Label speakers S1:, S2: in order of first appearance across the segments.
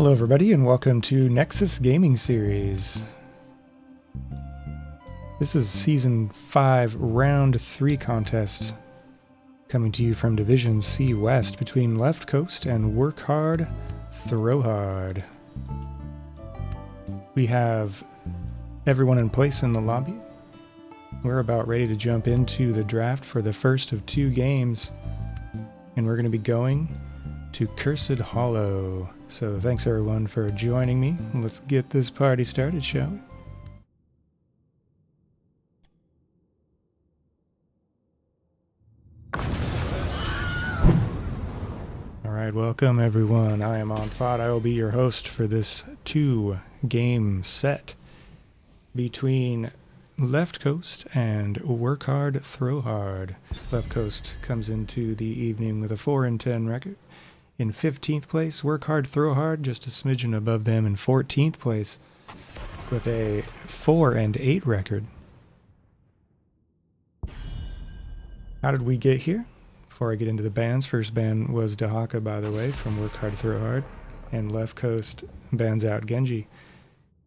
S1: Hello everybody and welcome to Nexus Gaming Series. This is Season 5 Round 3 contest coming to you from Division C West between Left Coast and Work Hard, Throw Hard. We have everyone in place in the lobby. We're about ready to jump into the draft for the first of two games, and we're going to be going to Cursed Hollow. So thanks everyone for joining me. Let's get this party started, shall we? Alright, welcome everyone. I am on Thought. I will be your host for this two-game set between Left Coast and Work Hard, Throw Hard. Left Coast comes into the evening with a 4-10 record. In 15th place, Work Hard, Throw Hard, just a smidgen above them in 14th place with a 4-8 record. How did we get here? Before I get into the bands, first band was Dahaka, by the way, from Work Hard, Throw Hard, and Left Coast bands out Genji.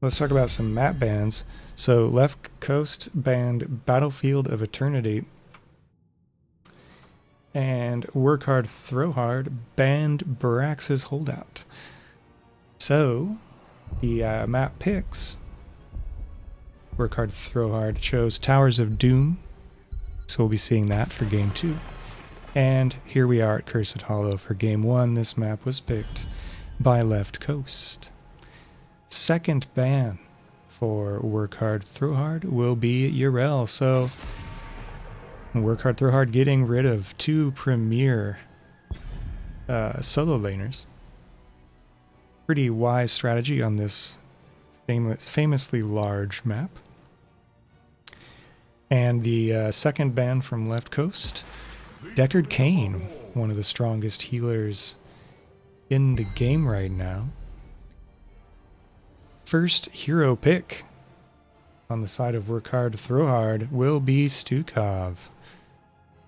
S1: Let's talk about some map bands. So Left Coast banned Battlefield of Eternity, and Work Hard, Throw Hard banned Barax's Holdout. So the map picks, Work Hard, Throw Hard chose Towers of Doom, so we'll be seeing that for Game 2. And here we are at Cursed Hollow for Game 1. This map was picked by Left Coast. Second ban for Work Hard, Throw Hard will be Urel. So Work Hard, Throw Hard getting rid of two premier solo laners. Pretty wise strategy on this famously large map. And the second ban from Left Coast, Deckard Cain, one of the strongest healers in the game right now. First hero pick on the side of Work Hard, Throw Hard will be Stukov.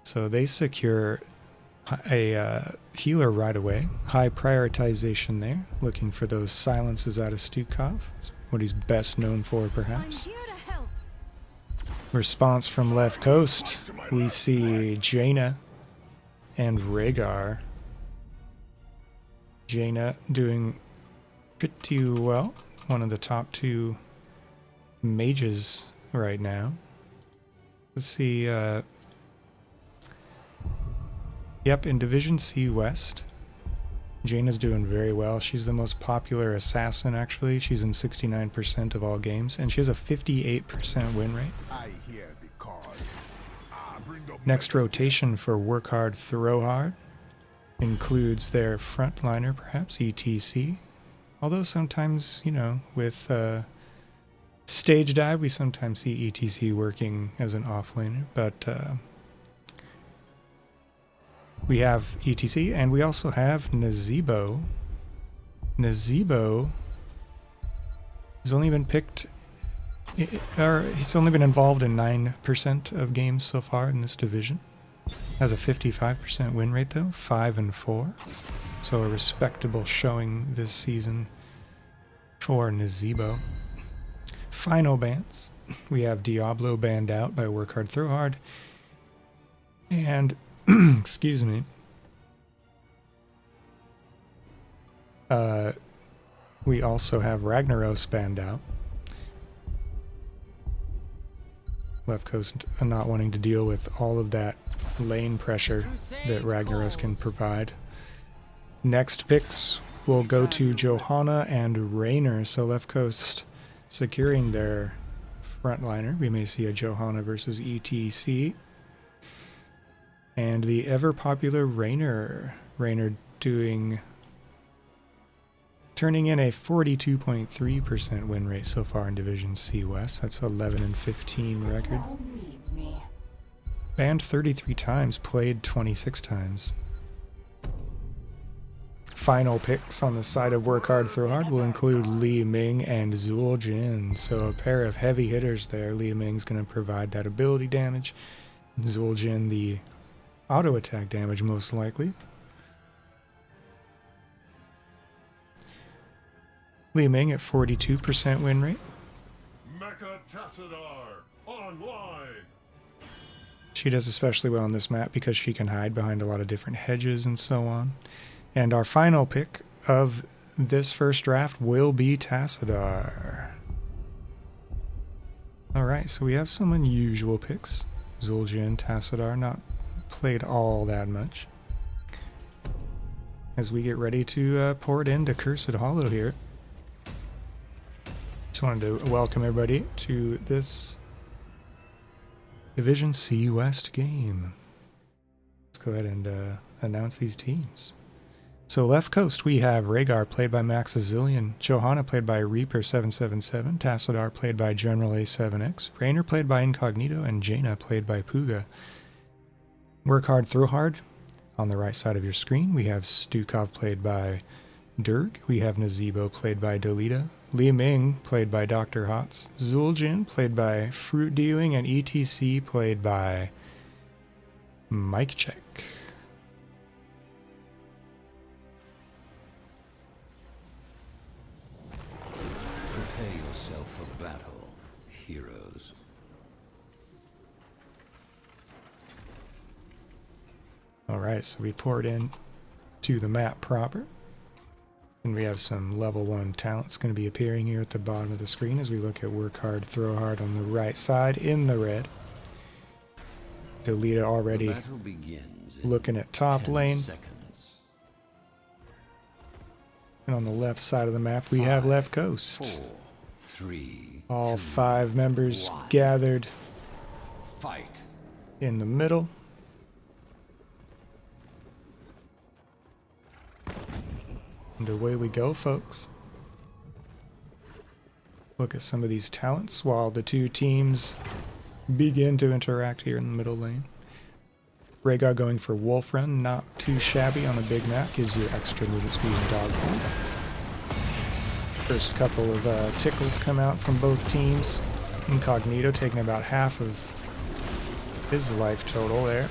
S1: So they secure a healer right away. High prioritization there. Looking for those silences out of Stukov. That's what he's best known for, perhaps. Response from Left Coast. We see Jaina and Rhaegar. Jaina doing pretty well. One of the top two mages right now. Let's see. Yep, in Division C West, Jaina's doing very well. She's the most popular assassin, actually. She's in 69% of all games, and she has a 58% win rate. Next rotation for Work Hard, Throw Hard includes their frontliner, perhaps, ETC. Although sometimes, you know, with Stage Dive, we sometimes see ETC working as an offlaner, but we have ETC, and we also have Nazeebo. Nazeebo has only been picked, or he's only been involved in 9% of games so far in this division. Has a 55% win rate though, 5-4. So a respectable showing this season for Nazeebo. Final bans. We have Diablo banned out by Work Hard, Throw Hard. And excuse me. We also have Ragnaros banned out. Left Coast not wanting to deal with all of that lane pressure that Ragnaros can provide. Next picks will go to Johanna and Raynor. So Left Coast securing their frontliner. We may see a Johanna versus ETC. And the ever-popular Raynor. Raynor turning in a 42.3% win rate so far in Division C West. That's 11-15 record. Banned 33 times, played 26 times. Final picks on the side of Work Hard, Throw Hard will include Li Ming and Zhuo Jin. So a pair of heavy hitters there. Li Ming's going to provide that ability damage. Zhuo Jin the auto attack damage most likely. Li Ming at 42% win rate.
S2: Mecha Tassadar online.
S1: She does especially well on this map because she can hide behind a lot of different hedges and so on. And our final pick of this first draft will be Tassadar. Alright, so we have some unusual picks. Zul'jin, Tassadar, not played all that much. As we get ready to pour it into Cursed Hollow here. Just wanted to welcome everybody to this Division C West game. Let's go ahead and announce these teams. So left coast we have Rhaegar, played by Max Azillion, Johanna, played by Reaper777, Tassadar, played by General A7X, Raynor, played by Incognito, and Jaina, played by Puga. Work hard, throw hard. On the right side of your screen we have Stukov, played by Durg, we have Nazeebo, played by Dolita, Li Ming, played by Dr. Hots, Zul'jin, played by Fruit Dealing, and ETC, played by Mike Check.
S3: Prepare yourself for battle, heroes.
S1: Alright, so we poured in to the map proper. And we have some level 1 talents going to be appearing here at the bottom of the screen as we look at work hard, throw hard on the right side in the red. Dolita already looking at top lane.
S3: Seconds.
S1: And on the left side of the map we have left coast.
S3: 4, 3,
S1: All
S3: 2,
S1: 5 members
S3: 1.
S1: gathered
S3: Fight.
S1: in the middle. And away we go, folks. Look at some of these talents while the two teams begin to interact here in the middle lane. Rhaegar going for Wolf Run, not too shabby on a big map, gives you extra movement speed and dogfight. First couple of tickles come out from both teams. Incognito taking about half of his life total there.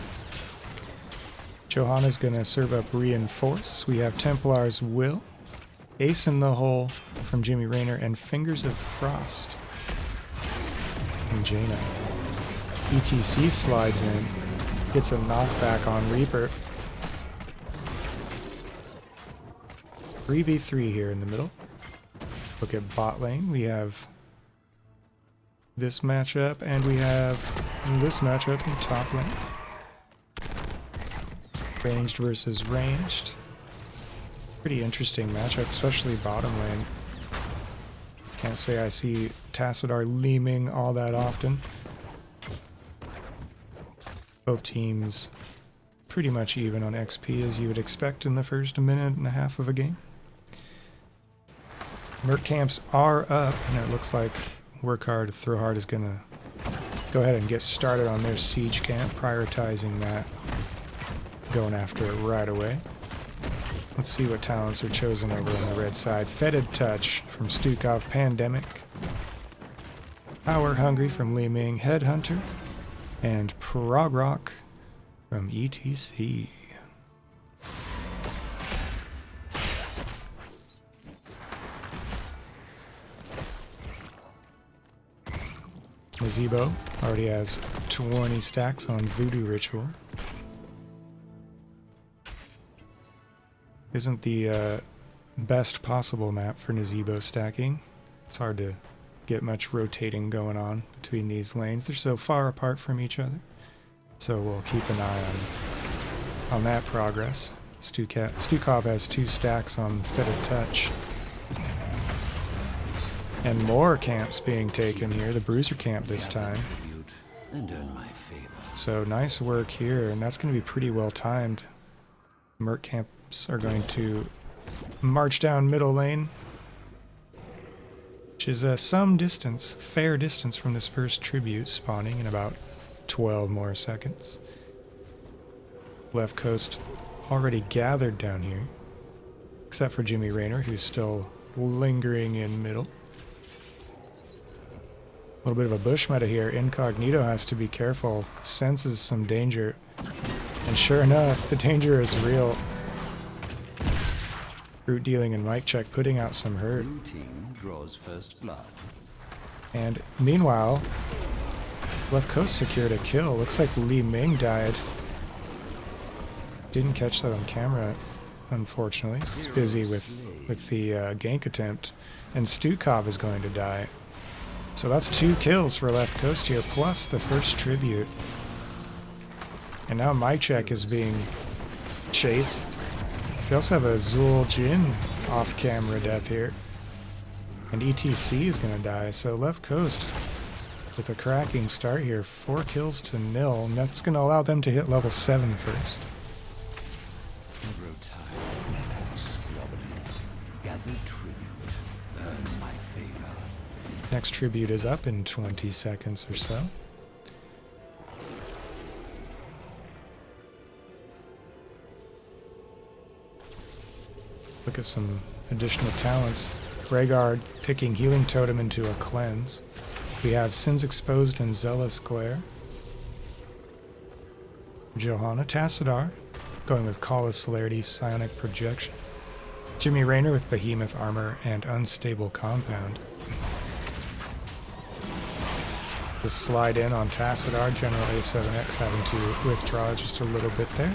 S1: Johanna's going to serve up Reinforce. We have Templar's Will, Ace in the Hole from Jimmy Raynor, and Fingers of Frost from Jaina. ETC slides in, gets a knockback on Reaper. 3v3 here in the middle. Look at bot lane. We have this matchup, and we have this matchup in top lane. Ranged versus ranged. Pretty interesting matchup, especially bottom lane. Can't say I see Tassadar leaming all that often. Both teams pretty much even on XP as you would expect in the first minute and a half of a game. Merc camps are up, and it looks like Work Hard, Throw Hard is gonna go ahead and get started on their siege camp, prioritizing that. Going after it right away. Let's see what talents are chosen over on the red side. Fetid Touch from Stukov, Pandemic. Power Hungry from Li Ming, Headhunter. And Prog Rock from ETC. Nazeebo already has 20 stacks on Voodoo Ritual. Isn't the best possible map for Nazeebo stacking. It's hard to get much rotating going on between these lanes. They're so far apart from each other. So we'll keep an eye on that progress. Stukov has 2 stacks on Fetid Touch. And more camps being taken here, the Bruiser camp this time. So nice work here, and that's going to be pretty well timed. Merc camps are going to march down middle lane, which is some distance, fair distance from this first tribute spawning in about 12 more seconds. Left coast already gathered down here, except for Jimmy Raynor, who's still lingering in middle. A little bit of a bush meta here. Incognito has to be careful, senses some danger, and sure enough, the danger is real. Fruit dealing and mic check putting out some hurt.
S3: Blue team draws first blood.
S1: And meanwhile, left coast secured a kill. Looks like Li Ming died. Didn't catch that on camera, unfortunately. He's busy with the gank attempt. And Stukov is going to die. So that's 2 kills for left coast here, plus the first tribute. And now Mychek is being chased. We also have a Zul Jin off-camera death here. And ETC is going to die, so left coast with a cracking start here. 4 kills to 0, and that's going to allow them to hit level 7 first. Next tribute is up in 20 seconds or so. Look at some additional talents. Rhaegar picking Healing Totem into a cleanse. We have Sins Exposed and Zealous Glare. Johanna Tassadar going with Call of Celerity, Psionic Projection. Jimmy Raynor with Behemoth Armor and Unstable Compound. To slide in on Tassadar, General A7X having to withdraw just a little bit there.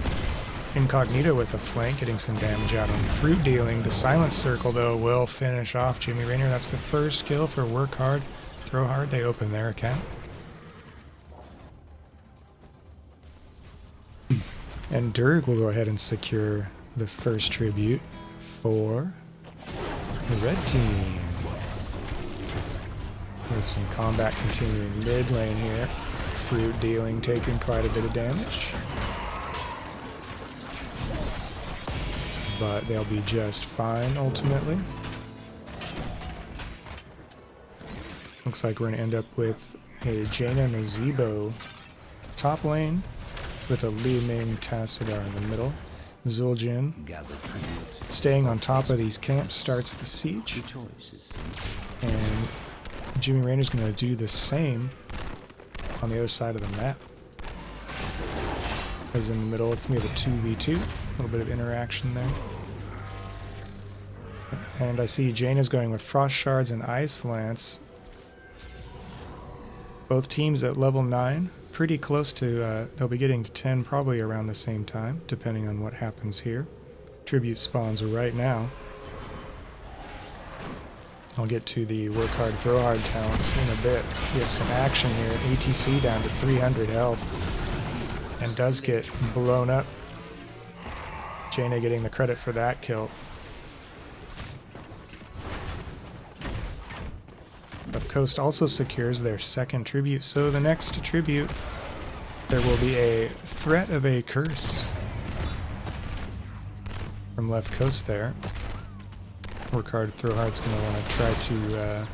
S1: Incognito with a flank, getting some damage out on Fruit dealing. The Silent Circle, though, will finish off Jimmy Raynor. That's the first kill for Work Hard, Throw Hard. They open their account. And Durg will go ahead and secure the first tribute for the red team. With some combat continuing mid lane here. Fruit dealing, taking quite a bit of damage. But they'll be just fine ultimately. Looks like we're going to end up with a Jaina Nazebo top lane with a Li Ming Tassadar in the middle. Zul'jin staying on top of these camps starts the siege. And Jimmy Raynor's going to do the same on the other side of the map. As in the middle, it's going to be a 2v2. A little bit of interaction there. And I see Jaina's going with Frost Shards and Ice Lance. Both teams at level 9. Pretty close to, they'll be getting to 10 probably around the same time, depending on what happens here. Tribute spawns right now. I'll get to the Work Hard, Throw Hard talents in a bit. We have some action here. ATC down to 300 health. And does get blown up. Jaina getting the credit for that kill. Left Coast also secures their second tribute, so the next tribute, there will be a threat of a curse from Left Coast there. Work Hard, Throw Hard's going to want to try to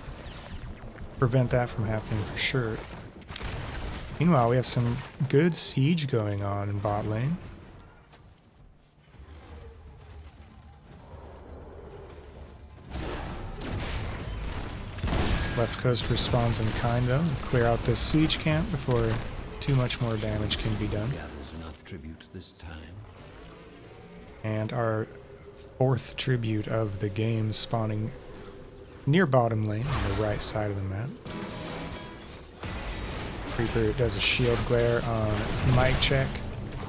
S1: prevent that from happening for sure. Meanwhile, we have some good siege going on in bot lane. Left Coast responds in kind, though, and clear out this siege camp before too much more damage can be done. And our fourth tribute of the game spawning near bottom lane on the right side of the map. Reaper does a shield glare on Mic Check,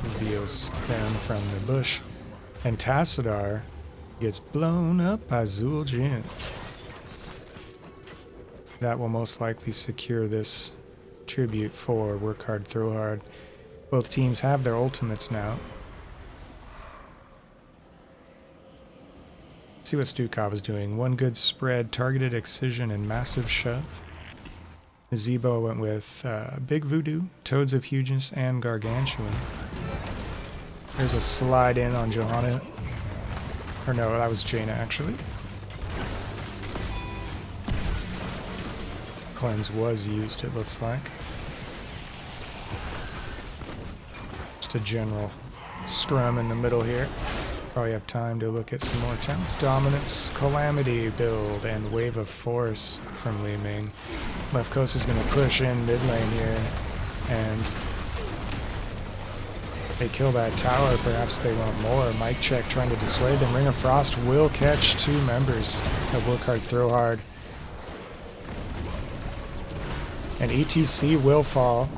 S1: reveals them from the bush, and Tassadar gets blown up by Zul'jin. That will most likely secure this tribute for Work Hard, Throw Hard. Both teams have their ultimates now. See what Stukov is doing. One good spread, targeted excision, and massive shove. Nazebo went with Big Voodoo, Toads of Hugeness, and Gargantuan. There's a slide in on Johanna. Or no, that was Jaina actually. Cleanse was used, it looks like. Just a general scrum in the middle here. Probably have time to look at some more talents. Dominance, Calamity build, and Wave of Force from Li Ming. Left Coast is going to push in mid lane here and They kill that tower, perhaps they want more. Mike check trying to dissuade them. Ring of Frost will catch 2 members of Work Hard, Throw Hard. And ETC will fall.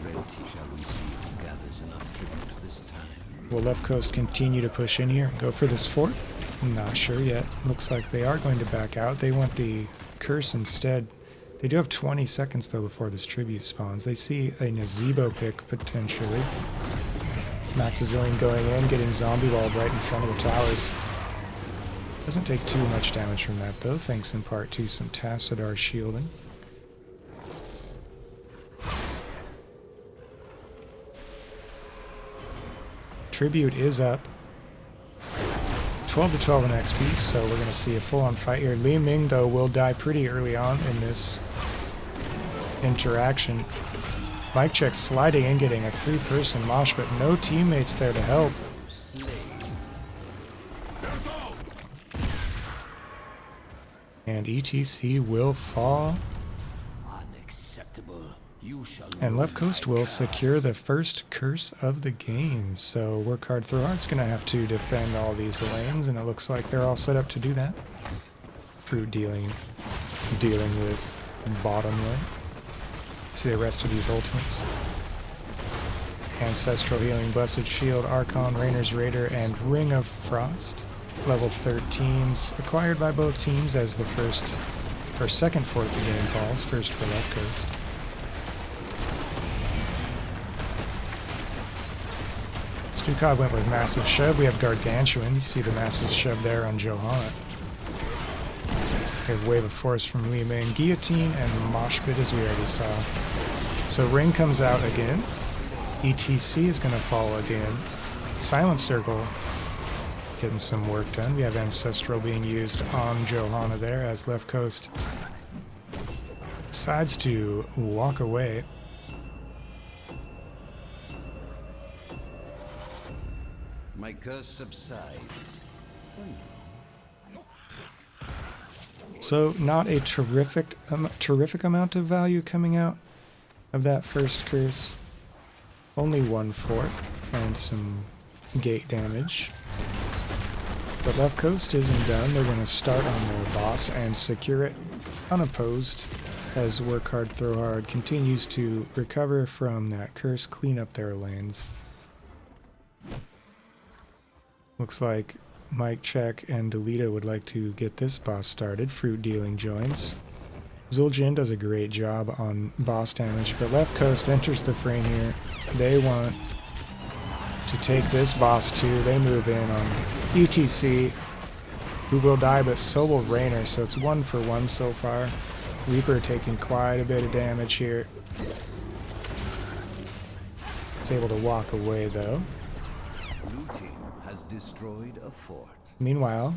S1: Will Left Coast continue to push in here and go for this fort? Not sure yet. Looks like they are going to back out. They want the curse instead. They do have 20 seconds though before this tribute spawns. They see a Nazebo pick potentially. Maxazillion going in, getting zombie walled right in front of the towers. Doesn't take too much damage from that though, thanks in part to some Tassadar shielding. Tribute is up. 12 to 12 in XP, so we're going to see a full-on fight here. Li Ming, though, will die pretty early on in this interaction. Mike check sliding in, getting a 3-person mosh, but no teammates there to help. And ETC will fall. And Left Coast will secure the first curse of the game. So Work Hard, Throw Hard's going to have to defend all these lanes, and it looks like they're all set up to do that. Fruit dealing with bottom lane. See the rest of these ultimates. Ancestral Healing, Blessed Shield, Archon, Rainer's Raider, and Ring of Frost. Level 13s acquired by both teams as the first or second fort the game falls. First for Left Coast. Stukov went with Massive Shove. We have Gargantuan. You see the Massive Shove there on Johanna. We have Wave of Force from Li Ming, Guillotine, and Mosh Pit as we already saw. So Ring comes out again. ETC is going to fall again. Silent Circle getting some work done. We have Ancestral being used on Johanna there as Left Coast decides to walk away.
S3: My curse subsides.
S1: So not a terrific amount of value coming out of that first curse. Only 1 fort and some gate damage. But Left Coast isn't done. They're going to start on their boss and secure it unopposed as Work Hard, Throw Hard continues to recover from that curse, clean up their lanes. Looks like Mike Check and Delita would like to get this boss started. Fruit dealing joins. Zul'jin does a great job on boss damage, but Left Coast enters the frame here. They want to take this boss too. They move in on ETC, who will die, but so will Rainer, so it's 1 for 1 so far. Reaper taking quite a bit of damage here. He's able to walk away though.
S3: Destroyed a fort.
S1: Meanwhile,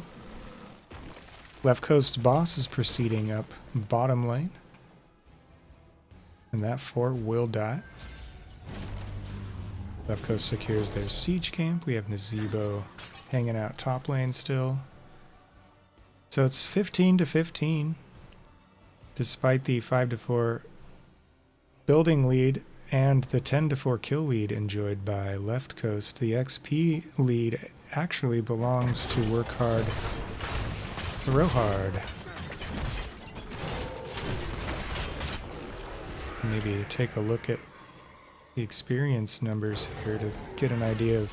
S1: Left Coast's boss is proceeding up bottom lane. And that fort will die. Left Coast secures their siege camp. We have Nazebo hanging out top lane still. So it's 15 to 15. Despite the 5 to 4 building lead and the 10 to 4 kill lead enjoyed by Left Coast, the XP lead actually belongs to Work Hard, Throw Hard. Maybe take a look at the experience numbers here to get an idea of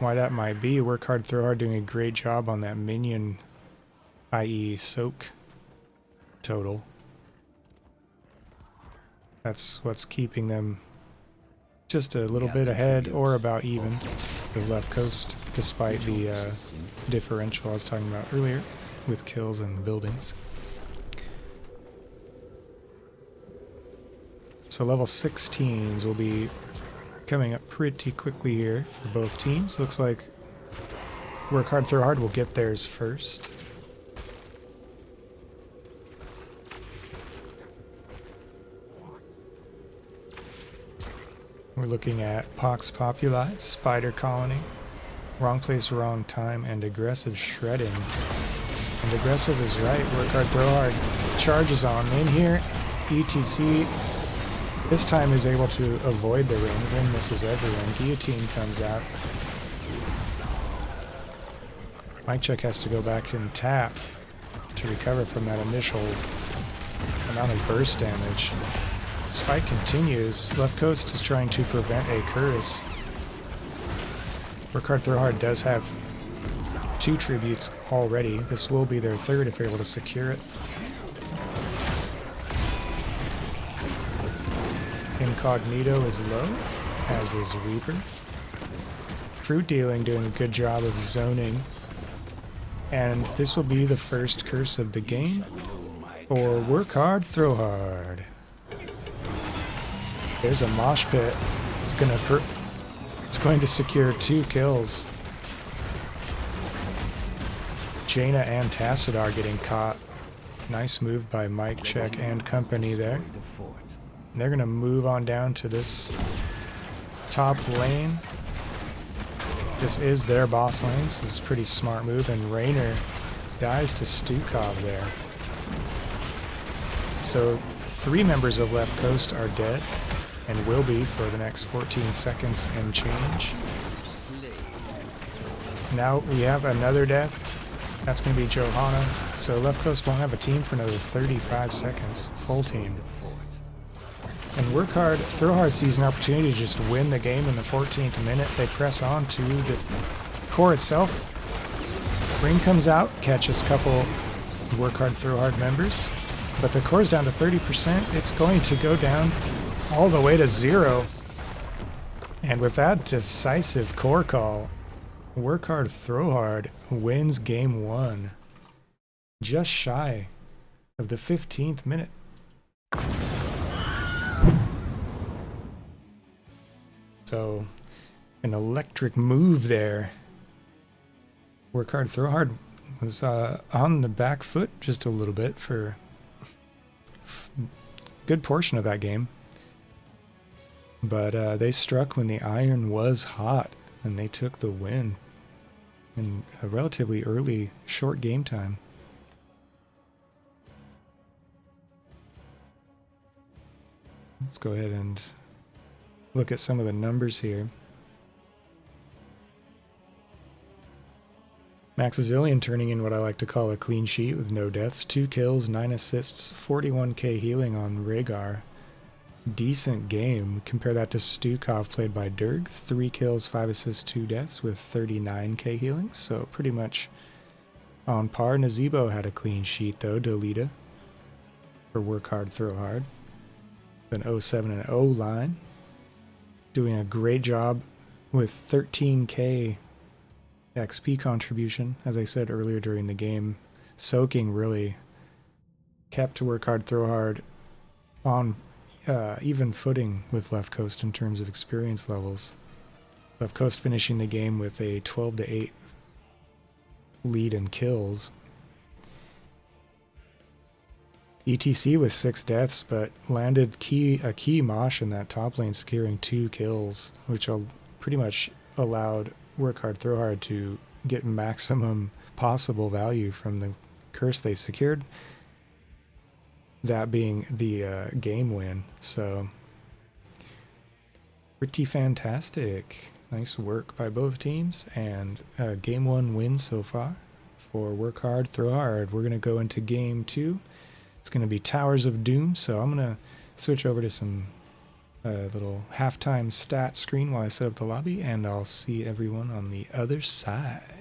S1: why that might be. Work Hard, Throw Hard doing a great job on that minion, i.e. soak total. That's what's keeping them just a little bit ahead or about even with Left Coast, despite the differential I was talking about earlier with kills and the buildings. So level 16s will be coming up pretty quickly here for both teams. Looks like Work Hard, Throw Hard will get theirs first. We're looking at Pox Populi, Spider Colony, Wrong Place, Wrong Time, and Aggressive Shredding. And aggressive is right. Work Hard, Throw Hard charges on in here. ETC This time is able to avoid the ring. Ring misses everyone. Guillotine comes out. Mic Check has to go back and tap to recover from that initial amount of burst damage. This fight continues. Left Coast is trying to prevent a curse. Work Hard, Throw Hard does have 2 tributes already. This will be their 3rd if they're able to secure it. Incognito is low, as is Reaper. Fruit Dealing doing a good job of zoning. And this will be the first curse of the game for Work Hard, Throw Hard. There's a mosh pit. It's going to secure 2 kills. Jaina and Tassadar getting caught. Nice move by Mic Check and company there. They're going to move on down to this top lane. This is their boss lane, so this is a pretty smart move, and Raynor dies to Stukov there. So 3 members of Left Coast are dead, and will be for the next 14 seconds and change. Now we have another death. That's going to be Johanna, so Left Coast won't have a team for another 35 seconds. Full team. And Work Hard, Throw Hard sees an opportunity to just win the game in the 14th minute. They press on to the core itself. Ring comes out, catches a couple Work Hard, Throw Hard members. But the core's down to 30%. It's going to go down all the way to 0. And with that decisive core call, Work Hard, Throw Hard wins game 1. Just shy of the 15th minute. So, an electric move there. Work Hard, Throw Hard was on the back foot just a little bit for a good portion of that game. But they struck when the iron was hot, and they took the win in a relatively early, short game time. Let's go ahead and look at some of the numbers here. Maxazillion turning in what I like to call a clean sheet with no deaths. 2 kills, 9 assists, 41k healing on Rhaegar. Decent game. Compare that to Stukov played by Durg. 3 kills, 5 assists, 2 deaths with 39k healing. So pretty much on par. Nazebo had a clean sheet though, Delita, for Work Hard, Throw Hard. An 07 and 0 line. Doing a great job with 13k XP contribution, as I said earlier during the game. Soaking really kept Work Hard, Throw Hard on even footing with Left Coast in terms of experience levels. Left Coast finishing the game with a 12-8 lead in kills. ETC with 6 deaths, but landed a key mosh in that top lane, securing 2 kills, which pretty much allowed Work Hard, Throw Hard to get maximum possible value from the curse they secured, that being the game win. So pretty fantastic. Nice work by both teams, and game 1 win so far for Work Hard, Throw Hard. We're going to go into game 2. It's going to be Towers of Doom, so I'm going to switch over to some little halftime stat screen while I set up the lobby, and I'll see everyone on the other side.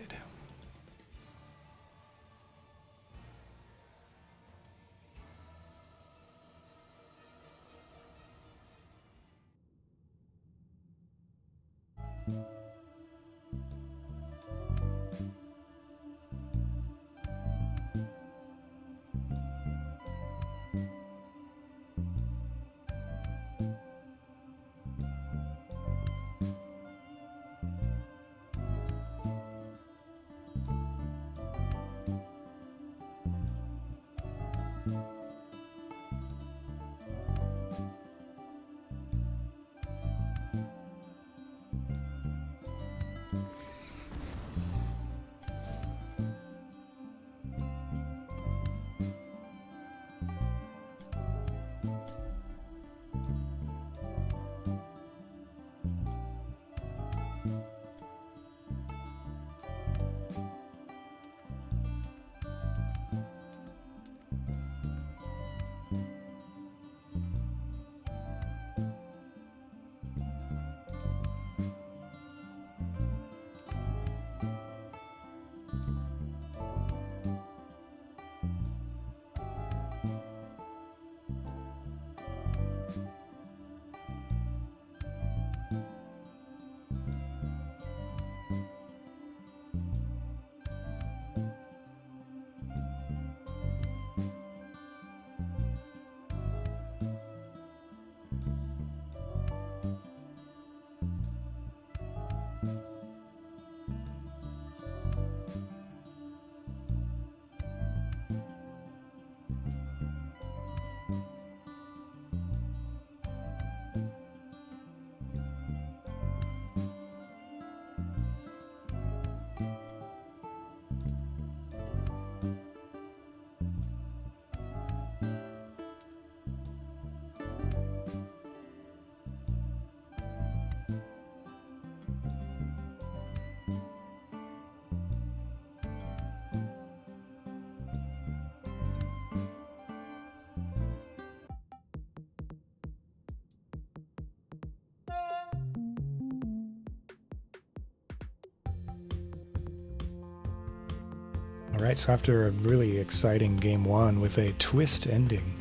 S1: Alright, so after a really exciting game one with a twist ending,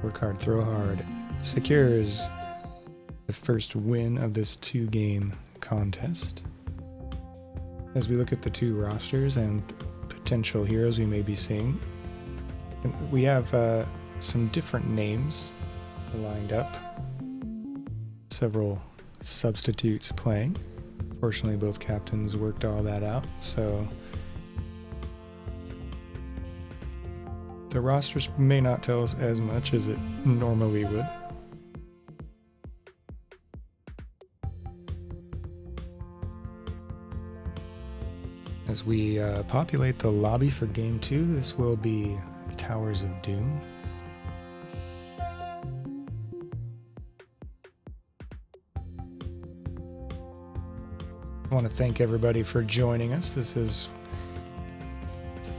S1: Work Hard, Throw Hard secures the first win of this 2-game contest. As we look at the two rosters and potential heroes we may be seeing, we have some different names lined up. Several substitutes playing. Fortunately, both captains worked all that out, so the rosters may not tell us as much as it normally would. As we populate the lobby for Game 2, this will be Towers of Doom. I want to thank everybody for joining us. This is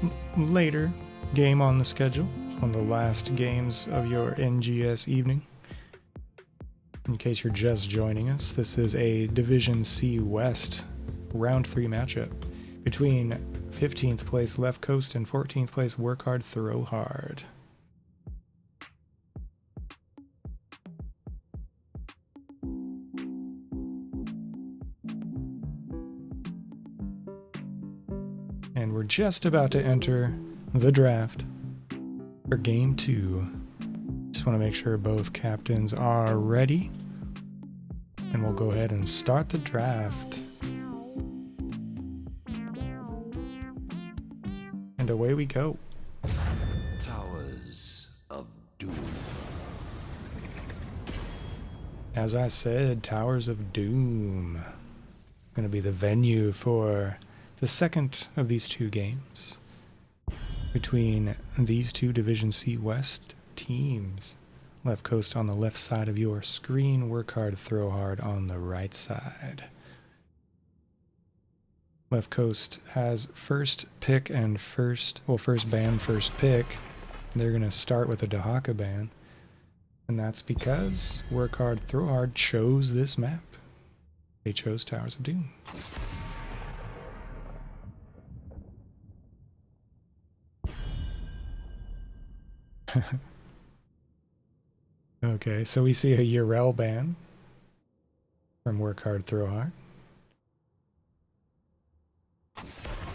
S1: a later game on the schedule, one of the last games of your NGS evening. In case you're just joining us, this is a Division C West Round 3 matchup between 15th place Left Coast and 14th place Work Hard, Throw Hard. And we're just about to enter the draft for Game 2. Just want to make sure both captains are ready. And we'll go ahead and start the draft. And away we go.
S3: Towers of Doom.
S1: As I said, Towers of Doom. Going to be the venue for the second of these 2 games between these 2 Division C West teams. Left Coast on the left side of your screen, Work Hard, Throw Hard on the right side. Left Coast has first pick and first ban, first pick. They're going to start with a Dahaka ban. And that's because Work Hard, Throw Hard chose this map. They chose Towers of Doom. Okay, so we see a Urel ban from Work Hard, Throw Hard.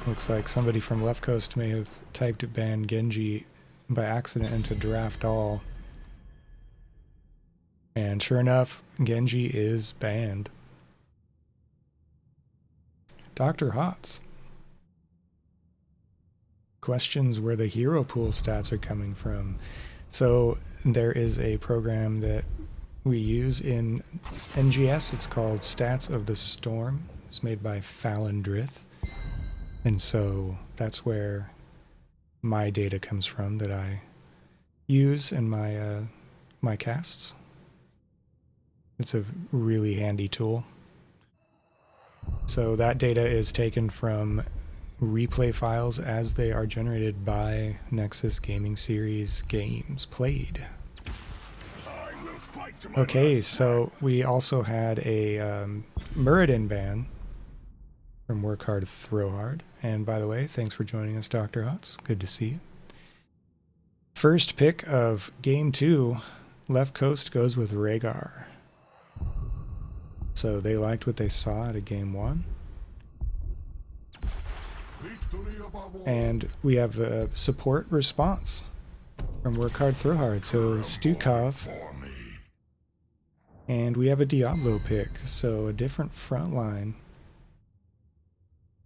S1: Looks like somebody from Left Coast may have typed ban Genji by accident into draft all. And sure enough, Genji is banned. Dr. Hots questions where the hero pool stats are coming from. So there is a program that we use in NGS. It's called Stats of the Storm. It's made by Falendrith. And so that's where my data comes from that I use in my my casts. It's a really handy tool. So that data is taken from replay files as they are generated by Nexus Gaming Series games played. Okay, so we also had a Muradin ban from Work Hard, Throw Hard. And by the way, thanks for joining us, Dr. Hots. Good to see you. First pick of Game 2, Left Coast goes with Rhaegar. So they liked what they saw at a Game 1. And we have a support response from Work Hard, Throw Hard. So Stukov. And we have a Diablo pick. So a different front line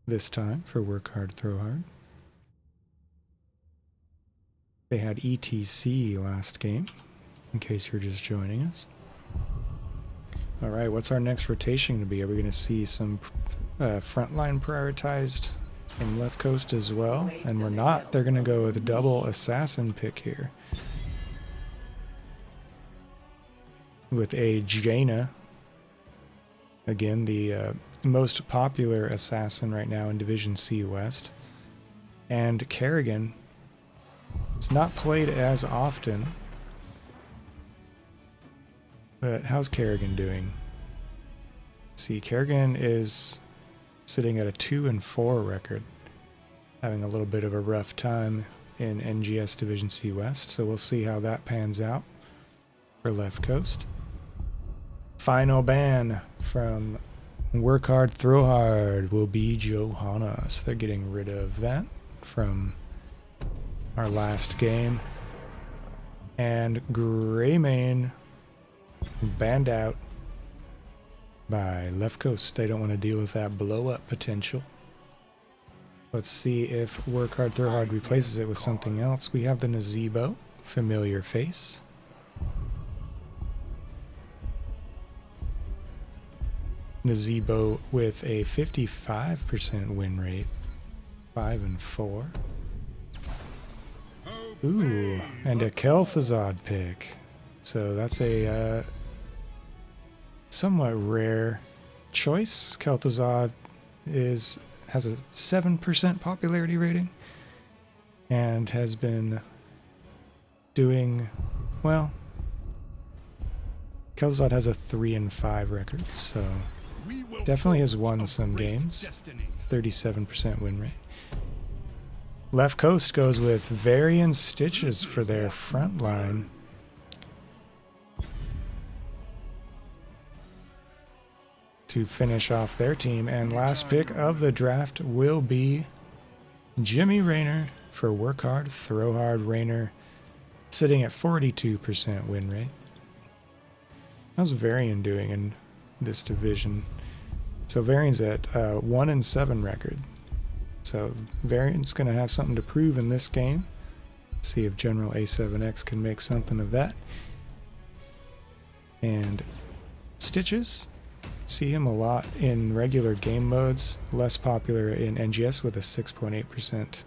S1: this time for Work Hard, Throw Hard. They had ETC last game, in case you're just joining us. Alright, what's our next rotation going to be? Are we going to see some frontline prioritized from Left Coast as well? And we're not. They're going to go with a double assassin pick here. With a Jaina. Again, the most popular assassin right now in Division C West. And Kerrigan. It's not played as often. But how's Kerrigan doing? See, Kerrigan is sitting at a 2-4 record. having a little bit of a rough time in NGS Division C West, so we'll see how that pans out for Left Coast. Final ban from Work Hard, Throw Hard will be Johanna, so they're getting rid of that from our last game. And Greymane banned out by Left Coast. They don't want to deal with that blow up potential. Let's see if Work Hard, Throw Hard replaces it with something else. We have the Nazebo, familiar face. Nazebo with a 55% win rate, 5-4. Ooh, and a Kel'Thuzad pick. So that's a somewhat rare choice. Kel'Thuzad has a 7% popularity rating and has been doing well. Kel'Thuzad has a 3-5 record, so definitely has won some games. 37% win rate. Left Coast goes with Varian Stitches for their front line. To finish off their team, and last pick of the draft will be Jimmy Rayner for Work Hard, Throw Hard. Rayner sitting at 42% win rate. How's Varian doing in this division? So Varian's at 1-7 record. So Varian's going to have something to prove in this game. See if General A7X can make something of that. And Stitches, see him a lot in regular game modes, less popular in NGS with a 6.8%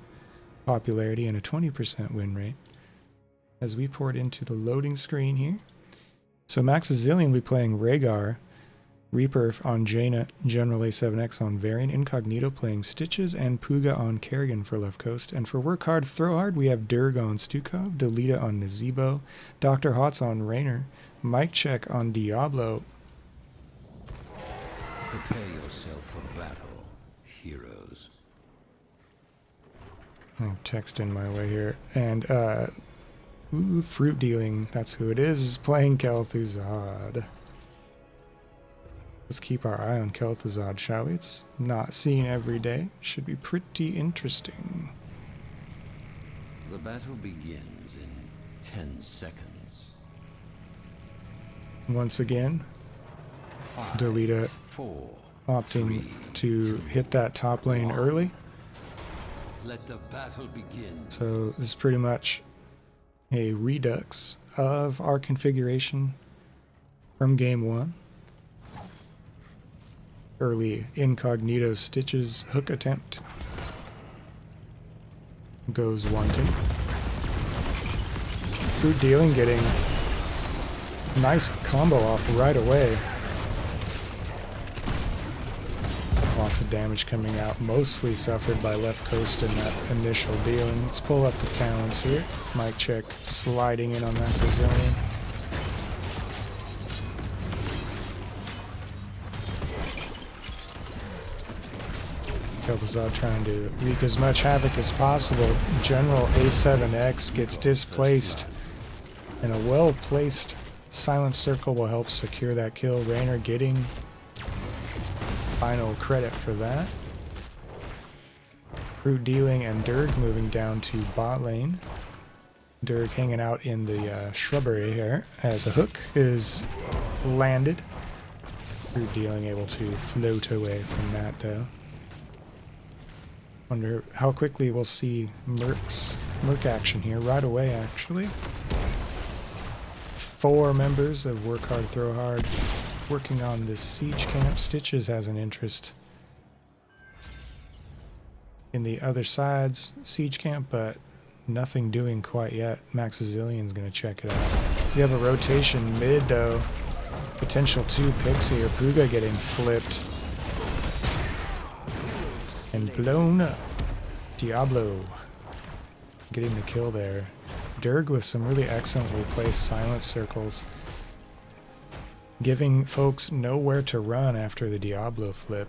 S1: popularity and a 20% win rate. As we port into the loading screen here. So Maxazillion will be playing Rhaegar, Reaper on Jaina, General A7X on Varian, Incognito playing Stitches, and Puga on Kerrigan for Left Coast. And for Work Hard, Throw Hard, we have Durg on Stukov, Delita on Nazebo, Dr. Hots on Rayner, Mike Check on Diablo.
S3: Prepare yourself for battle, heroes.
S1: I'll text in my way here. And, Fruit Dealing, that's who it is playing Kel'Thuzad. Let's keep our eye on Kel'Thuzad, shall we? It's not seen every day. Should be pretty interesting.
S3: The battle begins in 10 seconds.
S1: Once again, Delita opting to hit that top lane early.
S3: Let the battle begin.
S1: So this is pretty much a redux of our configuration from game 1. Early Incognito Stitches hook attempt goes wanting. Fruit Dealing getting nice combo off right away. Lots of damage coming out, mostly suffered by Left Coast in that initial dealing. Let's pull up the talents here. Mike Check sliding in on Maxazillion. Kel'Thuzad trying to wreak as much havoc as possible. General A7X gets displaced, and a well-placed Silent Circle will help secure that kill. Rayner getting final credit for that. Fruit Dealing and Durg moving down to bot lane. Durg hanging out in the shrubbery here as a hook is landed. Fruit Dealing able to float away from that though. Wonder how quickly we'll see Merc action here. Right away, actually. 4 members of Work Hard, Throw Hard working on this siege camp. Stitches has an interest in the other side's siege camp, but nothing doing quite yet. Maxazillion's going to check it out. We have a rotation mid, though. Potential 2 picks here. Puga getting flipped and blown up. Diablo getting the kill there. Durg with some really excellently placed silent circles, giving folks nowhere to run after the Diablo flip.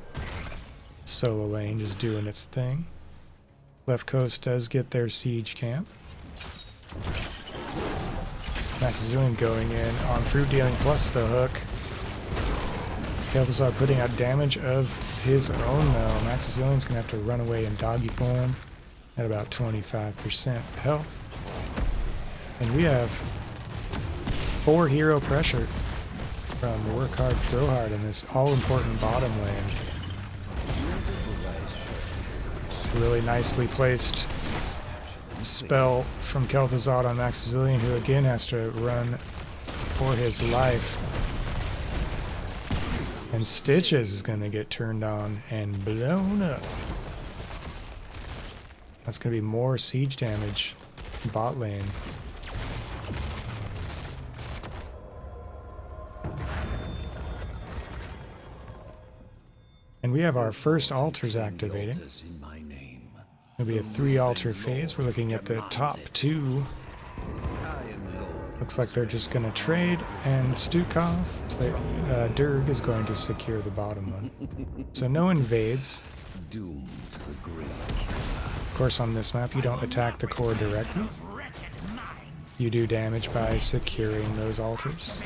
S1: Solo lane just doing its thing. Left coast does get their siege camp. Maxazillion going in on fruit dealing plus the hook. Kel'Thuzad putting out damage of his own though. Maxazillion's gonna have to run away in doggy form at about 25% health. And we have 4 hero pressure from Work Hard, Throw Hard in this all-important bottom lane. Really nicely placed spell from Kel'Thuzad on Maxazillion, who again has to run for his life. And Stitches is going to get turned on and blown up. That's going to be more siege damage bot lane. And we have our first altars activating. It'll be a 3 altar phase. We're looking at the top 2. Looks like they're just going to trade, and Stukov, Durg is going to secure the bottom one. So no invades. Of course, on this map, you don't attack the core directly. You do damage by securing those altars.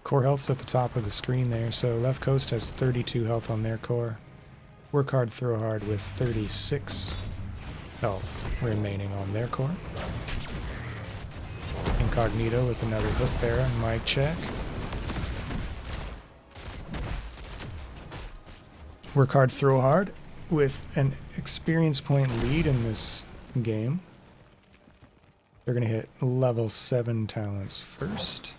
S1: Core health's at the top of the screen there, so left coast has 32 health on their core. Work Hard, Throw Hard with 36 health remaining on their core. Incognito with another hook there on mic check. Work Hard, Throw Hard with an experience point lead in this game. They're going to hit level 7 talents first.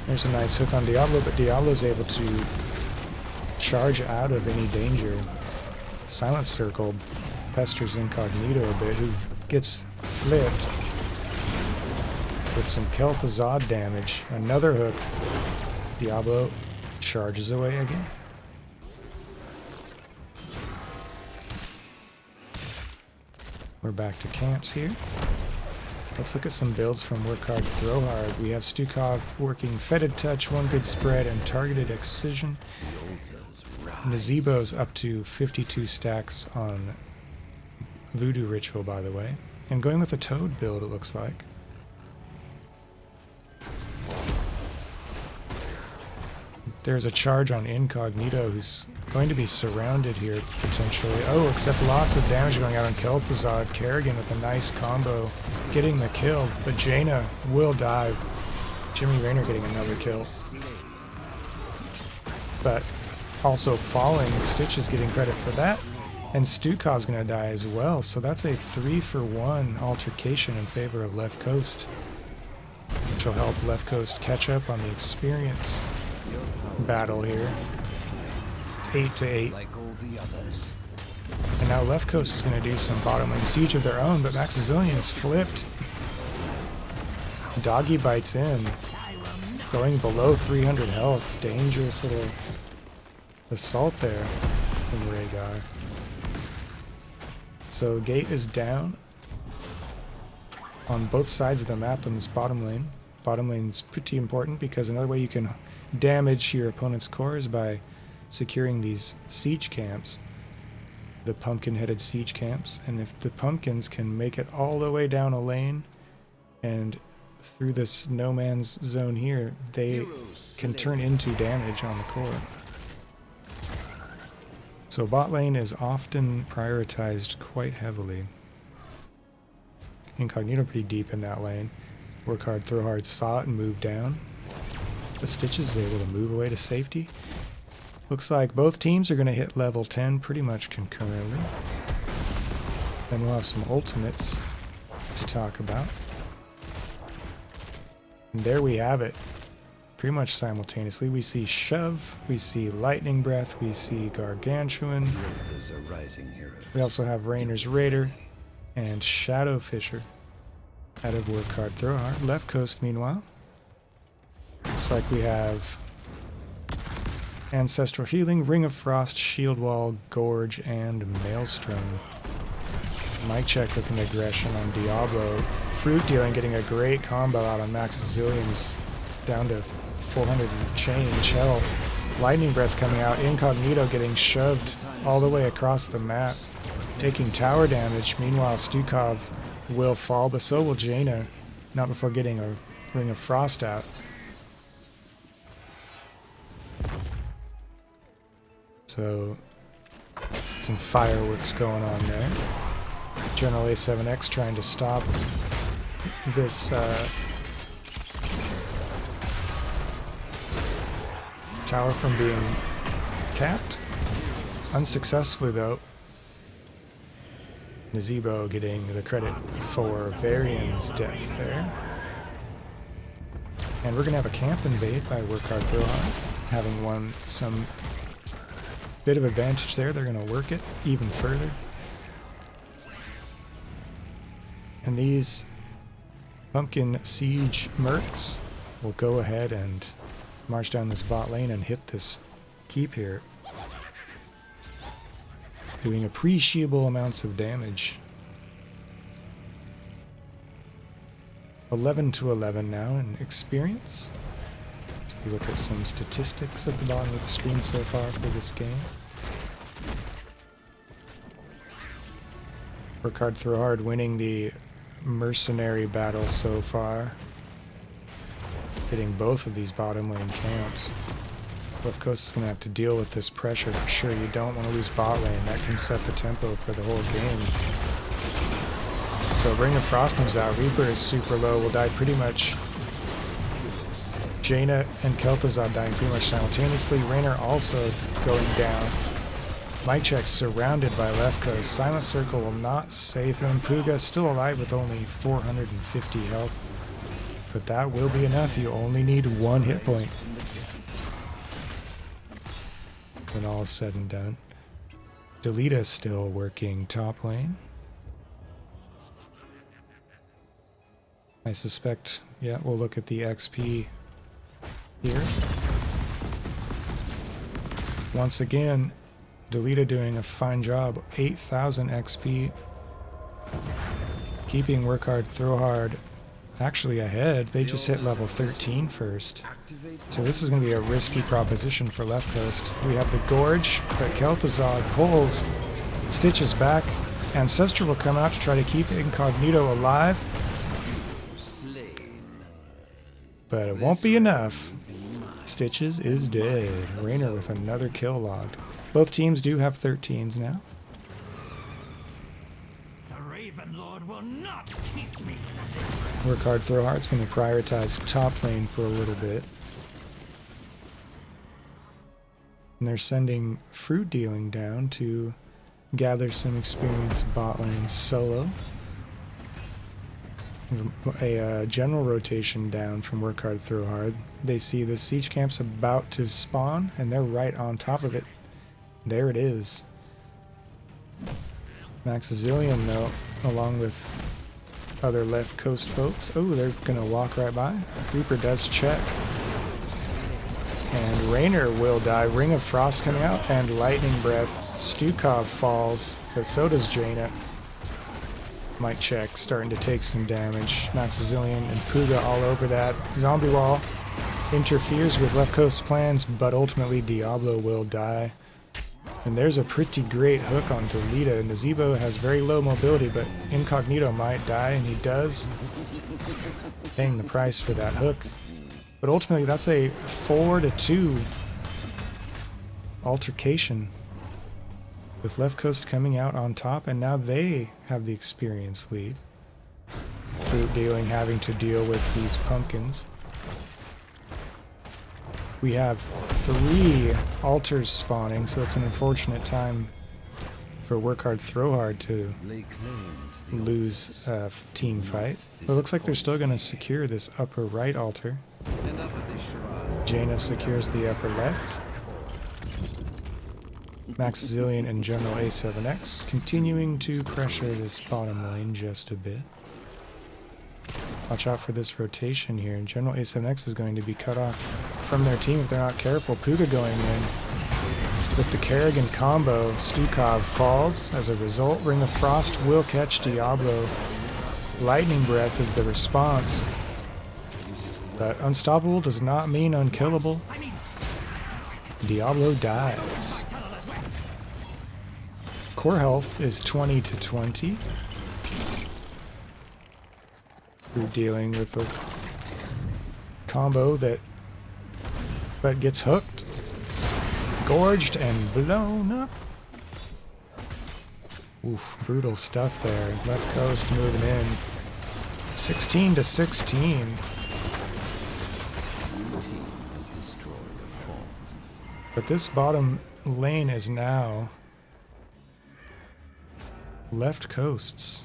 S1: There's a nice hook on Diablo, but Diablo's able to charge out of any danger. Silent Circle pesters Incognito a bit, who gets flipped with some Kel'Thuzad damage. Another hook. Diablo charges away again. We're back to camps here. Let's look at some builds from Work Hard, Throw Hard. We have Stukov working Fetid Touch, 1 good spread, and targeted excision. Nazebo's up to 52 stacks on Voodoo Ritual, by the way. And going with a Toad build, it looks like. There's a charge on Incognito, who's going to be surrounded here, potentially. Oh, except lots of damage going out on Kel'Thuzad. Kerrigan with a nice combo, getting the kill, but Jaina will die. Jimmy Rayner getting another kill. But also falling, Stitch is getting credit for that. And Stukov's going to die as well, so that's a 3-for-1 altercation in favor of Left Coast, which will help Left Coast catch up on the experience battle here. It's 8-8. And now Left Coast is going to do some bottom lane siege of their own, but Maxazillion's flipped. Doggy bites in, going below 300 health. Dangerous little assault there from Rhaegar. So the gate is down on both sides of the map in this bottom lane. Bottom lane's pretty important because another way you can damage your opponent's core is by securing these siege camps, the pumpkin-headed siege camps. And if the pumpkins can make it all the way down a lane and through this no man's zone here, they can turn into damage on the core. So bot lane is often prioritized quite heavily. Incognito pretty deep in that lane. Work Hard, Throw Hard saw it and moved down. The Stitches is able to move away to safety. Looks like both teams are going to hit level 10 pretty much concurrently. Then we'll have some ultimates to talk about. And there we have it. Pretty much simultaneously. We see Shove, we see Lightning Breath, we see Gargantuan. We also have Rainer's Raider and Shadow Fisher out of Work Hard, Throw Hard. Left Coast, meanwhile, looks like we have Ancestral Healing, Ring of Frost, Shield Wall, Gorge, and Maelstrom. Mic check with an aggression on Diablo. Fruit Dealing getting a great combo out on Maxazillion's down to 400 and change health. Lightning Breath coming out. Incognito getting shoved all the way across the map, taking tower damage. Meanwhile, Stukov will fall, but so will Jaina, not before getting a Ring of Frost out. So, some fireworks going on there. General A7X trying to stop this tower from being capped. Unsuccessfully though. Nazebo getting the credit for Varian's death there. And we're going to have a camp invade by Work Hard Throw Hard. Having won some bit of advantage there, they're going to work it even further. And these Pumpkin Siege Mercs will go ahead and march down this bot lane and hit this keep here, doing appreciable amounts of damage. 11 to 11 now in experience. So we look at some statistics at the bottom of the screen so far for this game. Work Hard Throw Hard winning the mercenary battle so far, hitting both of these bottom lane camps. Left Coast is going to have to deal with this pressure for sure. You don't want to lose bot lane. That can set the tempo for the whole game. So Ring of Frost comes out. Reaper is super low. Will die pretty much. Jaina and Kel'Thuzad dying pretty much simultaneously. Raynor also going down. Mike Check surrounded by Left Coast. Silent Circle will not save him. Puga still alive with only 450 health. But that will be enough. You only need one hit point when all is said and done. Delita still working top lane. I suspect, yeah, we'll look at the XP here. Once again, Delita doing a fine job. 8,000 XP. Keeping Work Hard, Throw Hard actually ahead. They just hit level 13 first. So this is going to be a risky proposition for Left Coast. We have the Gorge, but Kel'Thuzad pulls Stitches back. Ancestor will come out to try to keep Incognito alive. But it won't be enough. Stitches is dead. Raynor with another kill logged. Both teams do have 13s now.
S4: The Raven Lord will not keep me.
S1: Work Hard, Throw Hard's going to prioritize top lane for a little bit. And they're sending Fruit Dealing down to gather some experience bot lane solo. A general rotation down from Work Hard, Throw Hard. They see the siege camp's about to spawn, and they're right on top of it. There it is. Maxazillion, though, along with other Left Coast folks. Oh, they're going to walk right by. Reaper does check. And Raynor will die. Ring of Frost coming out, and Lightning Breath. Stukov falls, but so does Jaina. Mike Check starting to take some damage. Maxazillion and Puga all over that. Zombie Wall interferes with Left Coast's plans, but ultimately Diablo will die. And there's a pretty great hook on Delita. Nazebo has very low mobility, but Incognito might die, and he does. Paying the price for that hook. But ultimately, that's a 4-2 altercation, with Left Coast coming out on top, and now they have the experience lead. Fruit Dealing having to deal with these pumpkins. We have 3 altars spawning, so it's an unfortunate time for Work Hard, Throw Hard to lose a team fight. But it looks like they're still going to secure this upper right altar. Jaina secures the upper left. Maxazillion and General A7X continuing to pressure this bottom lane just a bit. Watch out for this rotation here. General A7X is going to be cut off from their team if they're not careful. Puga going in with the Kerrigan combo. Stukov falls. As a result, Ring of Frost will catch Diablo. Lightning Breath is the response. But unstoppable does not mean unkillable. Diablo dies. Core health is 20 to 20. We're dealing with a combo that but gets hooked, gorged, and blown up. Oof, brutal stuff there. Left coast moving in. 16 to 16. But this bottom lane is now left coast's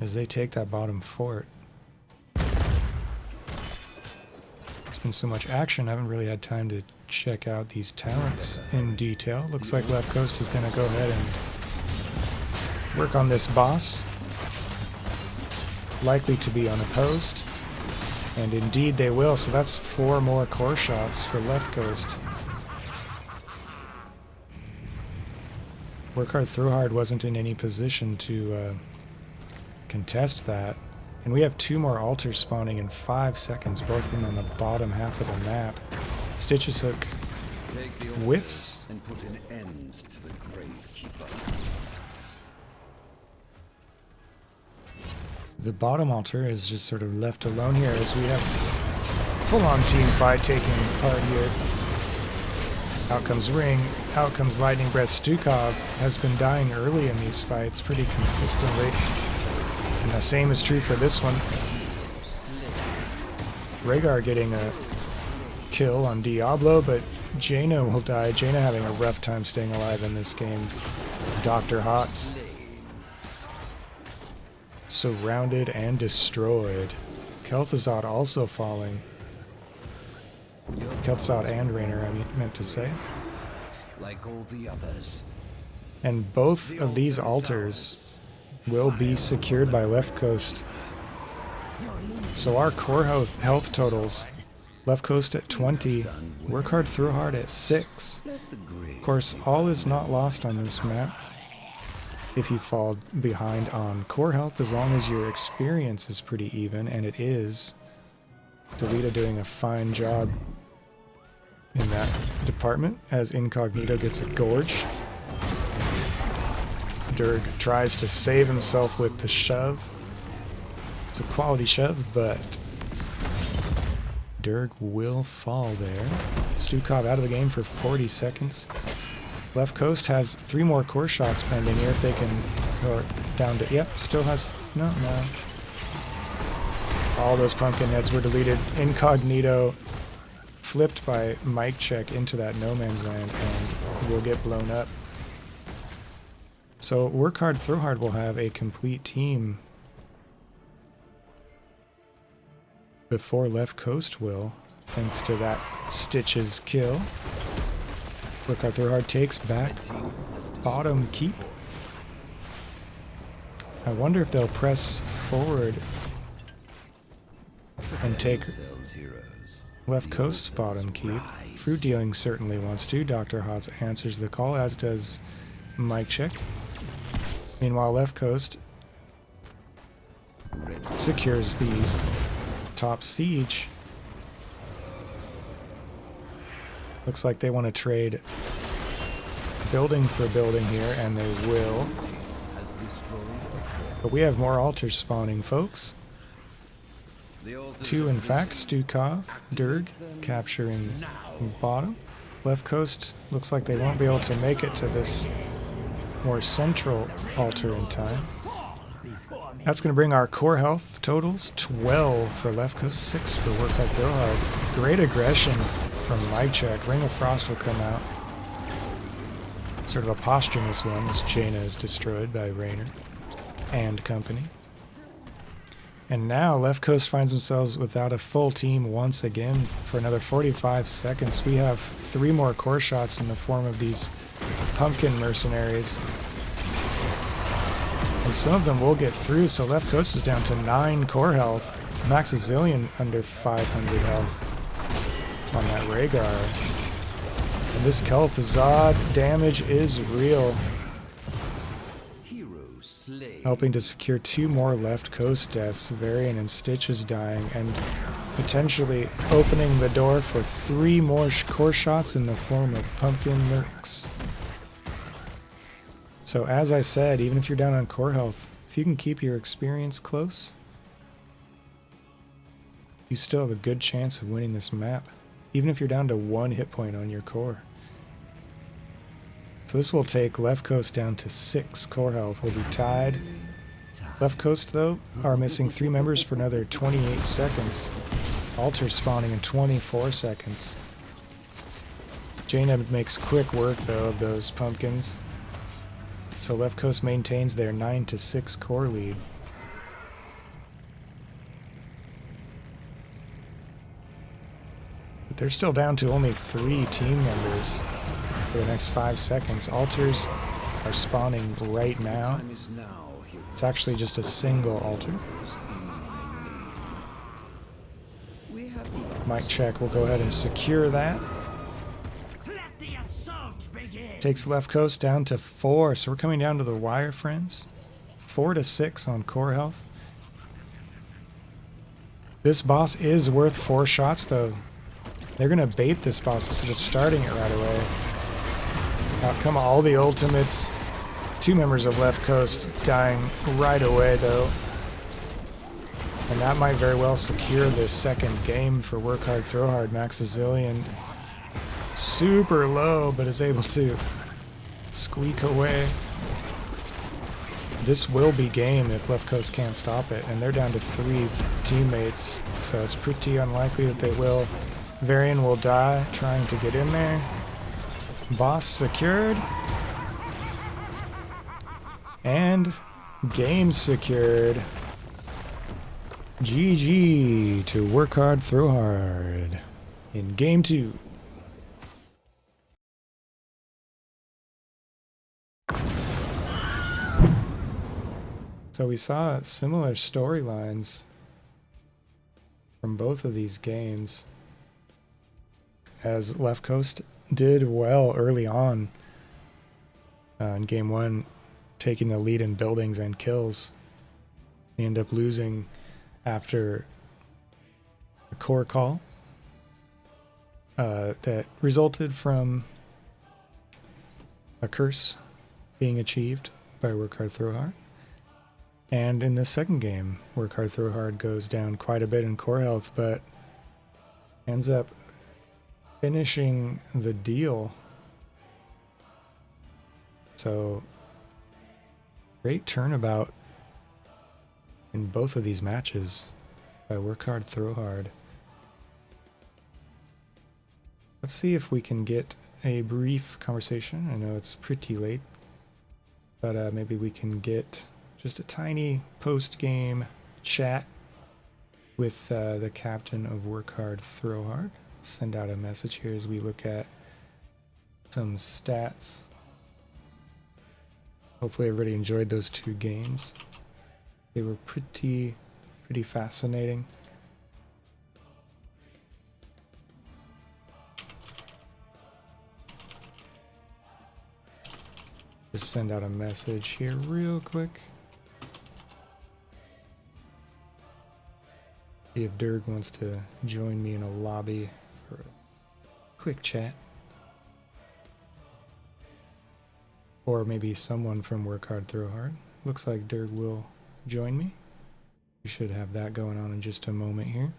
S1: as they take that bottom fort. It's been so much action, I haven't really had time to check out these talents in detail. Looks like left coast is going to go ahead and work on this boss. Likely to be unopposed. And indeed they will, so that's 4 more core shots for left coast. Work hard, throw hard wasn't in any position to contest that. And we have 2 more altars spawning in 5 seconds, both of them on the bottom half of the map. Stitch's hook whiffs.
S3: And put an end to the Gravekeeper.
S1: The bottom altar is just sort of left alone here as we have full-on team fight taking part here. Out comes Ring, out comes Lightning Breath. Stukov has been dying early in these fights pretty consistently. And the same is true for this one. Rhaegar getting a kill on Diablo, but Jaina will die. Jaina having a rough time staying alive in this game. Dr. Hots. Surrounded and destroyed. Kel'Thuzad also falling. Kel'Thuzad and Raynor, I meant to say.
S3: Like all the others.
S1: And both of these altars will be secured by left coast. So our core health totals, left coast at 20, work hard, throw hard at 6. Of course, all is not lost on this map. If you fall behind on core health, as long as your experience is pretty even, and it is. Delita doing a fine job in that department as Incognito gets a gorge. Durg tries to save himself with the shove. It's a quality shove, but Durg will fall there. Stukov out of the game for 40 seconds. Left coast has 3 more core shots pending here if they can go down to... Yep, still has... No. All those pumpkin heads were deleted. Incognito flipped by mic check into that no man's land and will get blown up. So work hard, throw hard will have a complete team before left coast will, thanks to that Stitch's kill. Work hard, throw hard takes back bottom keep. I wonder if they'll press forward and take left coast's bottom keep. Fruit Dealing certainly wants to. Dr. Hots answers the call, as does Mic Check. Meanwhile, left coast secures the top siege. Looks like they want to trade building for building here, and they will. But we have more altars spawning, folks. 2, in fact. Stukov, Durg capturing bottom. Left coast looks like they won't be able to make it to this more central altar in time. That's going to bring our core health totals 12 for left coast, 6 for work hard, throw hard. Great aggression from Mic Check. Ring of Frost will come out. Sort of a posthumous one as Jaina is destroyed by Raynor and company. And now left coast finds themselves without a full team once again for another 45 seconds. We have 3 more core shots in the form of these pumpkin mercenaries. And some of them will get through, so left coast is down to 9 core health. Maxazillion under 500 health on that Rhaegar. And this Kel'Thuzad damage is real. Helping to secure 2 more left coast deaths. Varian and Stitch is dying, and potentially opening the door for 3 more core shots in the form of pumpkin mercs. So as I said, even if you're down on core health, if you can keep your experience close, you still have a good chance of winning this map, even if you're down to 1 hit point on your core. So this will take Left Coast down to 6 core health. We'll be tied. Left Coast, though, are missing 3 members for another 28 seconds. Alter spawning in 24 seconds. Jaina makes quick work, though, of those pumpkins. So Left Coast maintains their 9-6 core lead. But they're still down to only 3 team members for the next 5 seconds. Alters are spawning right now. It's actually just a single altar. Mic check, we'll go ahead and secure that.
S4: Let the assault begin.
S1: Takes Left Coast down to 4, so we're coming down to the wire, friends. 4-6 on core health. This boss is worth 4 shots, though. They're gonna bait this boss instead of starting it right away. Out come all the ultimates. 2 members of Left Coast dying right away, though. And that might very well secure this second game for Work Hard, Throw Hard. Maxazillion super low, but is able to squeak away. This will be game if Left Coast can't stop it, and they're down to 3 teammates, so it's pretty unlikely that they will. Varian will die trying to get in there. Boss secured. And game secured. GG to Work Hard, Throw Hard in Game 2. So we saw similar storylines from both of these games, as Left Coast did well early on in Game 1, taking the lead in buildings and kills. They end up losing after a core call that resulted from a curse being achieved by Work Hard, Throw Hard. And in the second game, Work Hard, Throw Hard goes down quite a bit in core health, but ends up finishing the deal. So, great turnabout in both of these matches by Work Hard, Throw Hard. Let's see if we can get a brief conversation. I know it's pretty late, but maybe we can get just a tiny post-game chat with the captain of Work Hard, Throw Hard. Send out a message here as we look at some stats. Hopefully everybody enjoyed those 2 games. They were pretty fascinating. Just send out a message here real quick. See if Dirk wants to join me in a lobby for a quick chat. Or maybe someone from Work Hard, Throw Hard. Looks like Dirk will join me. We should have that going on in just a moment here.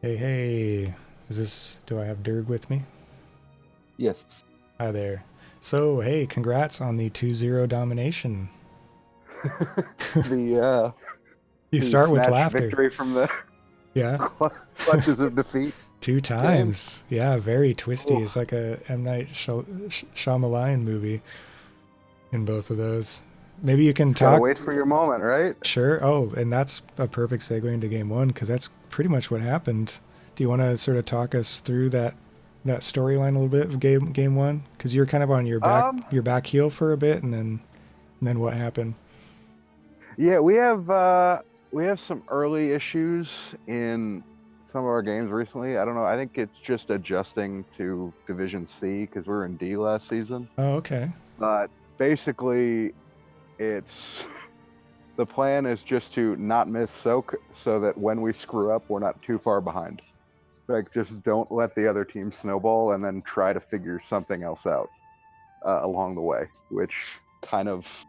S1: Hey, do I have Dirk with me?
S5: Yes.
S1: Hi there. So, hey, congrats on the 2-0 domination.
S5: The
S1: You start with
S5: snatched
S1: laughter.
S5: victory from the
S1: Yeah,
S5: clutches of defeat.
S1: 2 times. Yeah, very twisty. It's like a M. Night Shyamalan movie in both of those. Maybe you can
S5: Gotta
S1: talk.
S5: wait for your moment, right?
S1: Sure. Oh, and that's a perfect segue into Game 1, because that's pretty much what happened. Do you want to sort of talk us through that storyline a little bit of game 1? Because you're kind of on your back heel for a bit, and then what happened?
S5: Yeah, we have some early issues in some of our games recently. I don't know. I think it's just adjusting to Division C because we were in D last season.
S1: Oh, okay.
S5: But basically, it's the plan is just to not miss soak so that when we screw up, we're not too far behind. Like, just don't let the other team snowball and then try to figure something else out along the way, which kind of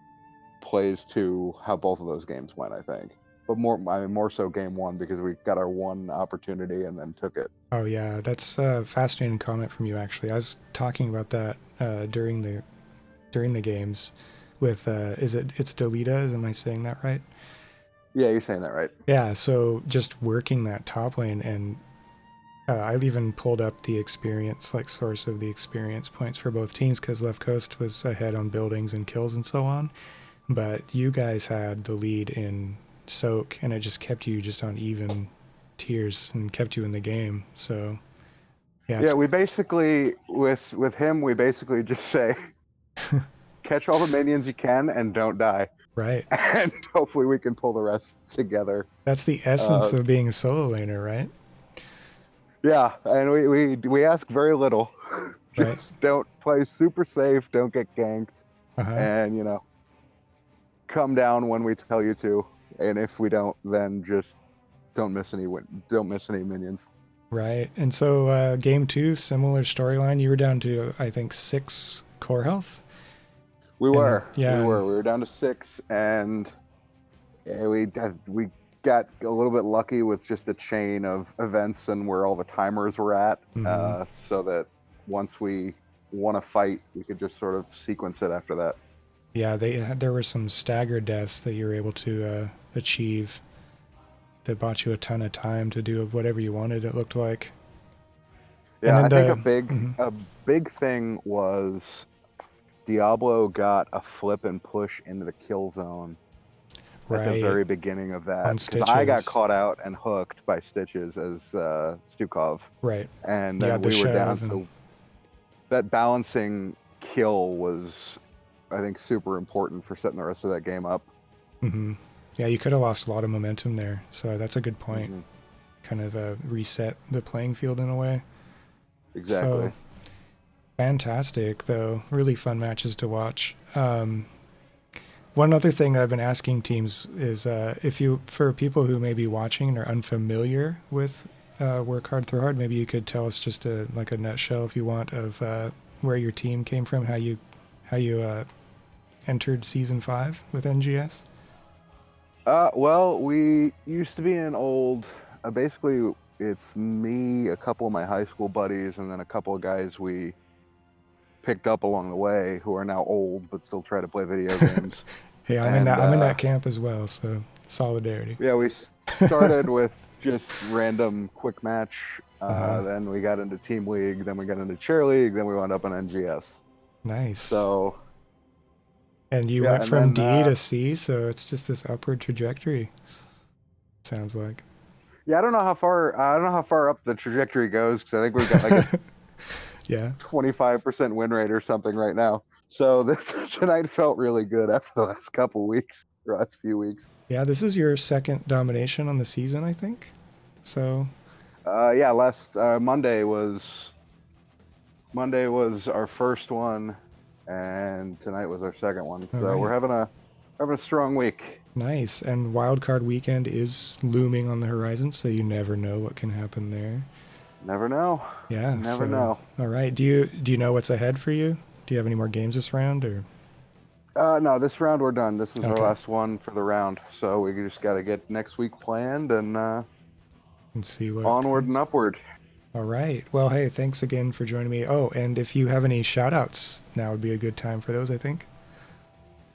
S5: plays to how both of those games went, I think. But more so game one because we got our one opportunity and then took it.
S1: Oh yeah, that's a fascinating comment from you. Actually, I was talking about that during the games with it's Delita. Am I saying that right?
S5: Yeah, you're saying that right.
S1: Yeah. So just working that top lane, and I even pulled up the experience, like source of the experience points for both teams, because Left Coast was ahead on buildings and kills and so on, but you guys had the lead in soak, and it just kept you just on even tiers and kept you in the game. So
S5: yeah, we basically with him we basically just say catch all the minions you can and don't die,
S1: right,
S5: and hopefully we can pull the rest together.
S1: that's the essence of being a solo laner, right?
S5: Yeah, and we ask very little.
S1: Right.
S5: Just don't play super safe, don't get ganked,
S1: Uh-huh.
S5: and come down when we tell you to. And if we don't, then just don't miss any minions.
S1: Right. And so game 2, similar storyline. You were down to, I think, 6 core health.
S5: We were.
S1: Yeah.
S5: We were down to 6, and we got a little bit lucky with just a chain of events and where all the timers were at, so that once we won a fight, we could just sort of sequence it after that.
S1: Yeah, there were some staggered deaths that you were able to achieve that bought you a ton of time to do whatever you wanted, it looked like.
S5: Yeah, I think a big thing was Diablo got a flip and push into the kill zone at the very beginning of that. Because I got caught out and hooked by Stitches as Stukov.
S1: Right.
S5: And then we were down. So that balancing kill was, I think, super important for setting the rest of that game up.
S1: Mm-hmm. Yeah, you could have lost a lot of momentum there. So that's a good point. Kind of reset the playing field in a way.
S5: Exactly.
S1: So, fantastic, though. Really fun matches to watch. One other thing that I've been asking teams is for people who may be watching and are unfamiliar with Work Hard, Throw Hard, maybe you could tell us just a nutshell, if you want, of where your team came from, how you entered Season 5 with NGS.
S5: Well, we used to be an old, basically it's me, a couple of my high school buddies, and then a couple of guys we picked up along the way who are now old but still try to play video games.
S1: Hey, I'm in that camp as well, so solidarity.
S5: Yeah, we started with just random quick match, then we got into Team League, then we got into Chair League, then we wound up in NGS.
S1: Nice.
S5: So...
S1: And you went from D to C, so it's just this upward trajectory. Sounds like.
S5: Yeah, I don't know how far up the trajectory goes, because I think we've got like a 25% win rate or something right now. So tonight felt really good after the last few weeks. Yeah,
S1: this is your second domination on the season, I think. So.
S5: Yeah, last Monday was our first one. And tonight was our second one, so we're having a strong week.
S1: Nice. And wildcard weekend is looming on the horizon, so you never know what can happen there.
S5: Never know.
S1: Yeah,
S5: never know.
S1: All right. Do you know what's ahead for you? Do you have any more games this round, or?
S5: No, this round we're done. This was our last one for the round, so we just got to get next week planned and
S1: see what
S5: onward and upward.
S1: All right. Well, hey, thanks again for joining me. Oh, and if you have any shout-outs, now would be a good time for those, I think.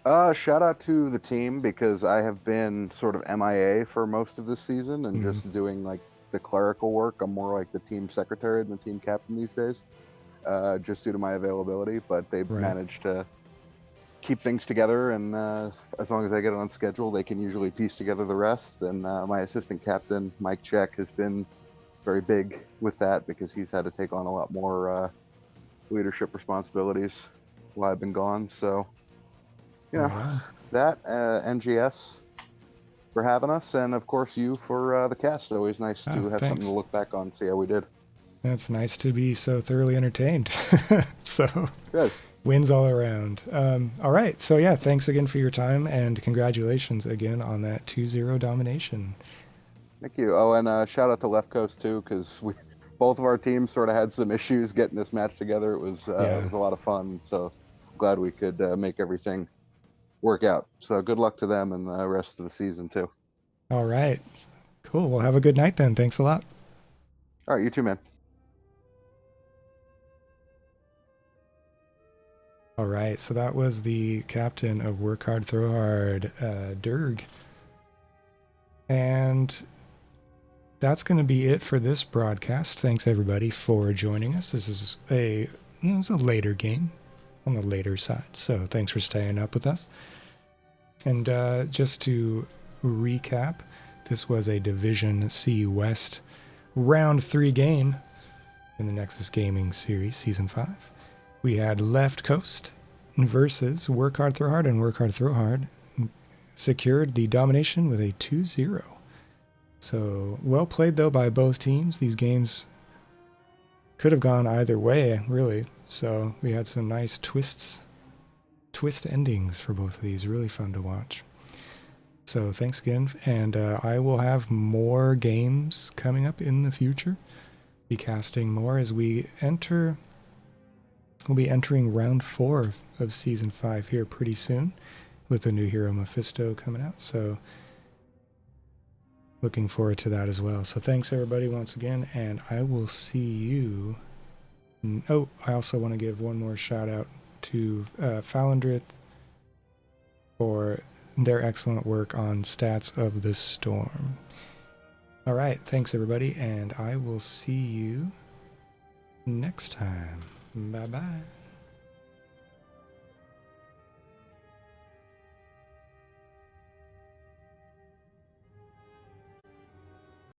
S5: Shout out to the team, because I have been sort of MIA for most of this season and just doing like the clerical work. I'm more like the team secretary than the team captain these days, just due to my availability. But they've managed to keep things together, and as long as I get it on schedule, they can usually piece together the rest. And my assistant captain, Mike Check, has been very big with that, because he's had to take on a lot more leadership responsibilities while I've been gone. So, that NGS, for having us, and of course you for the cast. Always nice to have something
S1: Thanks.
S5: to look back on, see how we did.
S1: It's nice to be so thoroughly entertained. So
S5: Good.
S1: wins all around. All right. So yeah, thanks again for your time, and congratulations again on that 2-0 domination.
S5: Thank you. Oh, and shout out to Left Coast too, because we both of our teams sort of had some issues getting this match together. It was a lot of fun. So glad we could make everything work out. So good luck to them and the rest of the season too.
S1: All right. Cool. Well, have a good night then. Thanks a lot.
S5: All right, you too, man.
S1: All right. So that was the captain of Work Hard, Throw Hard, Durg. And that's going to be it for this broadcast. Thanks everybody for joining us. This is it's a later game, on the later side. So thanks for staying up with us. And just to recap, this was a Division C West Round 3 game in the Nexus Gaming Series Season 5. We had Left Coast versus Work Hard, Throw Hard, and Work Hard, Throw Hard secured the domination with a 2-0. So well played though by both teams. These games could have gone either way, really. So we had some nice twist endings for both of these. Really fun to watch. So thanks again, and I will have more games coming up in the future. Be casting more as we enter. We'll be entering round 4 of season 5 here pretty soon, with the new hero Mephisto coming out. So looking forward to that as well. So thanks everybody once again, and I will see you. Oh, I also want to give one more shout out to Falendrith for their excellent work on Stats of the Storm. All right, thanks everybody, and I will see you next time. Bye-bye.